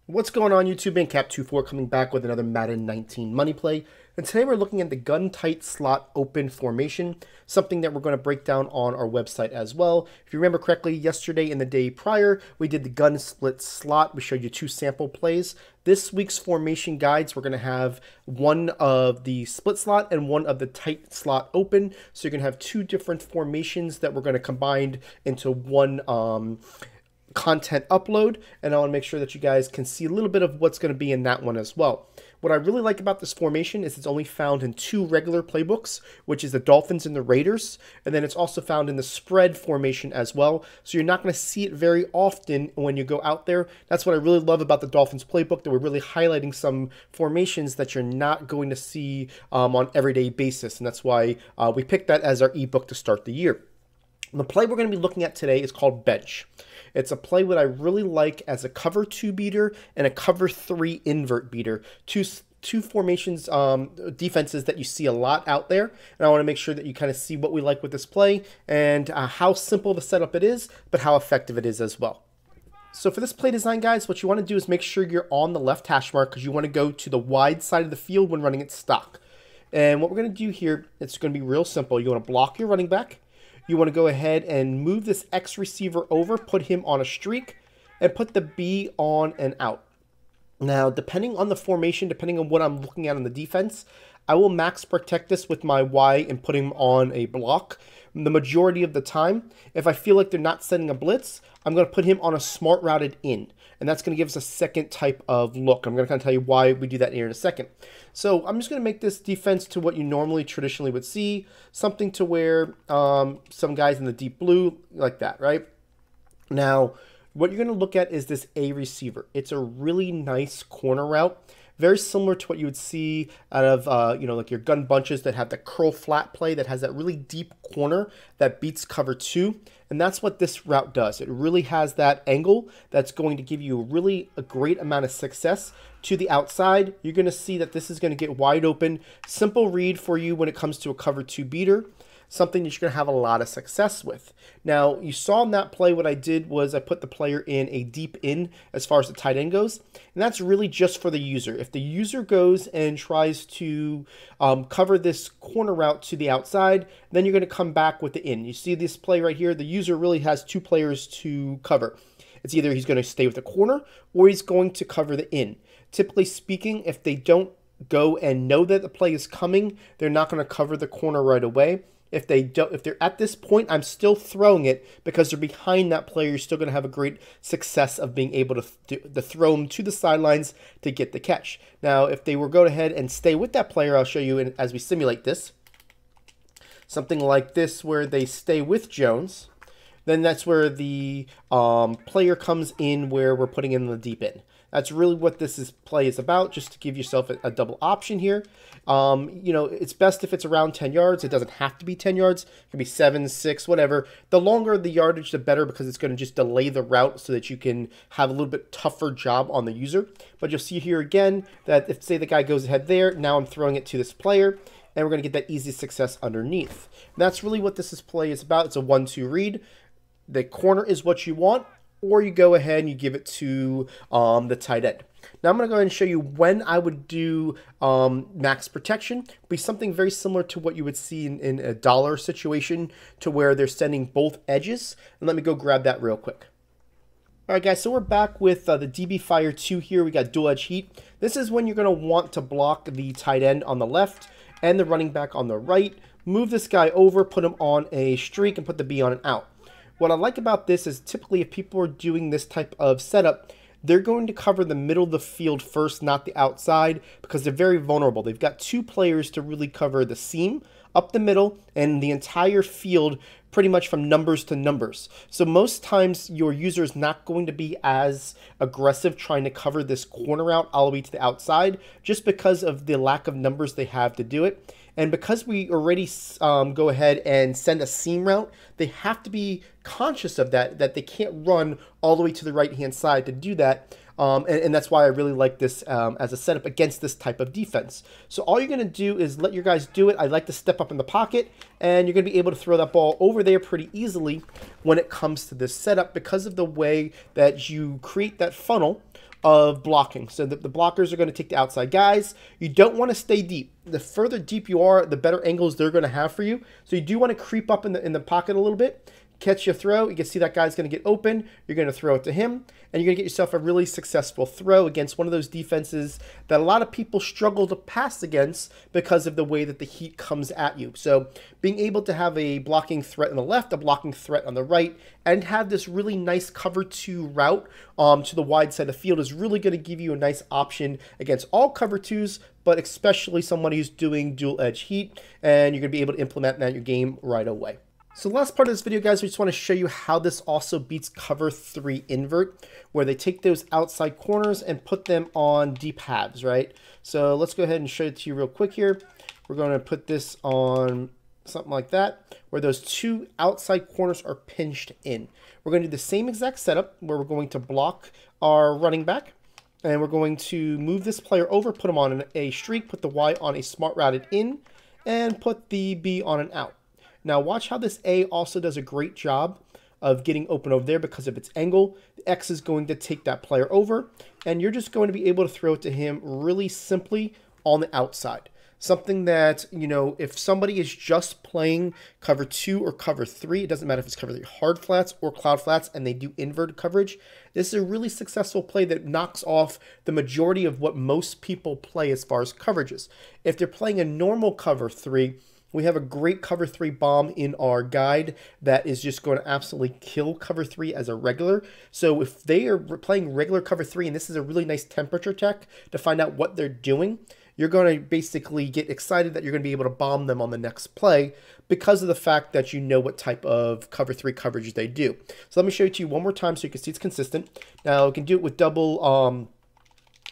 What's going on, YouTube? And Cap24 coming back with another Madden 19 money play. And today we're looking at the gun tight slot open formation, something that we're going to break down on our website as well. If you remember correctly, yesterday and the day prior, we did the gun split slot. We showed you 2 sample plays. This week's formation guides, we're going to have one of the split slot and one of the tight slot open. So you're going to have 2 different formations that we're going to combine into one content upload, and I want to make sure that you guys can see a little bit of what's going to be in that one as well. What I really like about this formation is it's only found in 2 regular playbooks, which is the Dolphins and the Raiders, and then it's also found in the spread formation as well, so you're not going to see it very often when you go out there. That's what I really love about the Dolphins playbook, that we're really highlighting some formations that you're not going to see on everyday basis, and that's why we picked that as our ebook to start the year. The play we're going to be looking at today is called Bench. It's a play that I really like as a cover 2 beater and a cover 3 invert beater. Two formations, defenses that you see a lot out there. And I want to make sure that you kind of see what we like with this play and how simple the setup it is, but how effective it is as well. So for this play design, guys, what you want to do is make sure you're on the left hash mark because you want to go to the wide side of the field when running it stock. And what we're going to do here, it's going to be real simple. You want to block your running back. You want to go ahead and move this X receiver over, put him on a streak, and put the B on and out. Now, depending on the formation, depending on what I'm looking at on the defense, I will max protect this with my Y and put him on a block. The majority of the time, if I feel like they're not setting a blitz, I'm going to put him on a smart routed in. And that's going to give us a second type of look. I'm going to kind of tell you why we do that here in a second. So I'm just going to make this defense to what you normally traditionally would see. Something to where some guys in the deep blue, like that, right? Now, what you're going to look at is this A receiver. It's a really nice corner route. Very similar to what you would see out of, like your gun bunches that have the curl flat play that has that really deep corner that beats cover 2. And that's what this route does. It really has that angle that's going to give you a great amount of success to the outside. You're going to see that this is going to get wide open. Simple read for you when it comes to a cover 2 beater. Something that you're going to have a lot of success with. Now, you saw in that play what I did was I put the player in a deep in as far as the tight end goes, and that's really just for the user. If the user goes and tries to cover this corner route to the outside, then you're going to come back with the in. You see this play right here, the user really has 2 players to cover. It's either he's going to stay with the corner or he's going to cover the in. Typically speaking, if they don't go and know that the play is coming, they're not going to cover the corner right away. If they're at this point, I'm still throwing it because they're behind that player. You're still going to have a great success of being able to throw them to the sidelines to get the catch. Now, if they were go ahead and stay with that player, I'll show you as we simulate this. Something like this where they stay with Jones. Then that's where the player comes in where we're putting in the deep end. That's really what this play is about, just to give yourself a double option here. It's best if it's around 10 yards. It doesn't have to be 10 yards. It can be 7, 6, whatever. The longer the yardage, the better, because it's going to just delay the route so that you can have a little bit tougher job on the user. But you'll see here again that if, say, the guy goes ahead there, now I'm throwing it to this player, and we're going to get that easy success underneath. And that's really what this play is about. It's a 1-2 read. The corner is what you want, or you go ahead and you give it to the tight end. Now I'm going to go ahead and show you when I would do max protection. It'd be something very similar to what you would see in a dollar situation, to where they're sending both edges. And let me go grab that real quick. All right, guys, so we're back with the DB Fire 2 here. We got dual edge heat. This is when you're going to want to block the tight end on the left and the running back on the right. Move this guy over, put him on a streak, and put the B on and out. What I like about this is typically if people are doing this type of setup, they're going to cover the middle of the field first, not the outside, because they're very vulnerable. They've got 2 players to really cover the seam, up the middle, and the entire field pretty much from numbers to numbers. So most times your user is not going to be as aggressive trying to cover this corner out all the way to the outside, just because of the lack of numbers they have to do it. And because we already go ahead and send a seam route, they have to be conscious of that they can't run all the way to the right-hand side to do that. And that's why I really like this as a setup against this type of defense. So all you're going to do is let your guys do it. I like to step up in the pocket, and you're going to be able to throw that ball over there pretty easily when it comes to this setup because of the way that you create that funnel of blocking. So the blockers are going to take the outside guys. You don't want to stay deep. The further deep you are, the better angles they're going to have for you. So you do want to creep up in the pocket a little bit. Catch your throw. You can see that guy's going to get open. You're going to throw it to him, and you're going to get yourself a really successful throw against one of those defenses that a lot of people struggle to pass against because of the way that the heat comes at you. So being able to have a blocking threat on the left, a blocking threat on the right, and have this really nice cover 2 route to the wide side of the field is really going to give you a nice option against all cover 2s, but especially somebody who's doing dual edge heat, and you're going to be able to implement that in your game right away. So the last part of this video, guys, we just want to show you how this also beats cover 3 invert, where they take those outside corners and put them on deep halves, right? So let's go ahead and show it to you real quick here. We're going to put this on something like that, where those 2 outside corners are pinched in. We're going to do the same exact setup where we're going to block our running back, and we're going to move this player over, put him on a streak, put the Y on a smart routed in, and put the B on an out. Now watch how this A also does a great job of getting open over there because of its angle. The X is going to take that player over, and you're just going to be able to throw it to him really simply on the outside. Something that, you know, if somebody is just playing cover 2 or cover 3, it doesn't matter if it's cover 3 hard flats or cloud flats and they do inverted coverage, this is a really successful play that knocks off the majority of what most people play as far as coverages. If they're playing a normal cover 3, we have a great cover 3 bomb in our guide that is just going to absolutely kill cover 3 as a regular. So if they are playing regular cover 3, and this is a really nice temperature check to find out what they're doing, you're going to basically get excited that you're going to be able to bomb them on the next play because of the fact that you know what type of cover 3 coverage they do. So let me show it to you one more time so you can see it's consistent. Now you can do it with double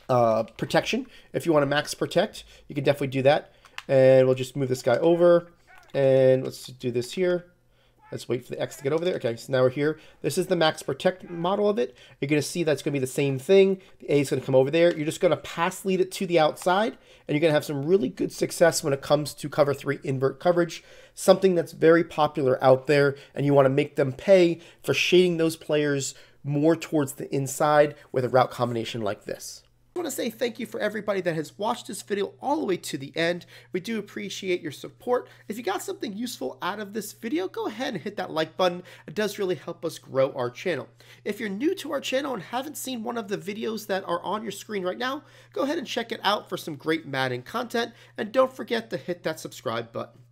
protection. If you want to max protect, you can definitely do that. And we'll just move this guy over, and let's do this here. Let's wait for the X to get over there. Okay, so now we're here. This is the max protect model of it. You're going to see that's going to be the same thing. The A is going to come over there. You're just going to pass lead it to the outside, and you're going to have some really good success when it comes to cover 3 invert coverage, something that's very popular out there, and you want to make them pay for shading those players more towards the inside with a route combination like this. I want to say thank you for everybody that has watched this video all the way to the end. We do appreciate your support. If you got something useful out of this video, go ahead and hit that like button. It does really help us grow our channel. If you're new to our channel and haven't seen one of the videos that are on your screen right now, go ahead and check it out for some great Madden content, and don't forget to hit that subscribe button.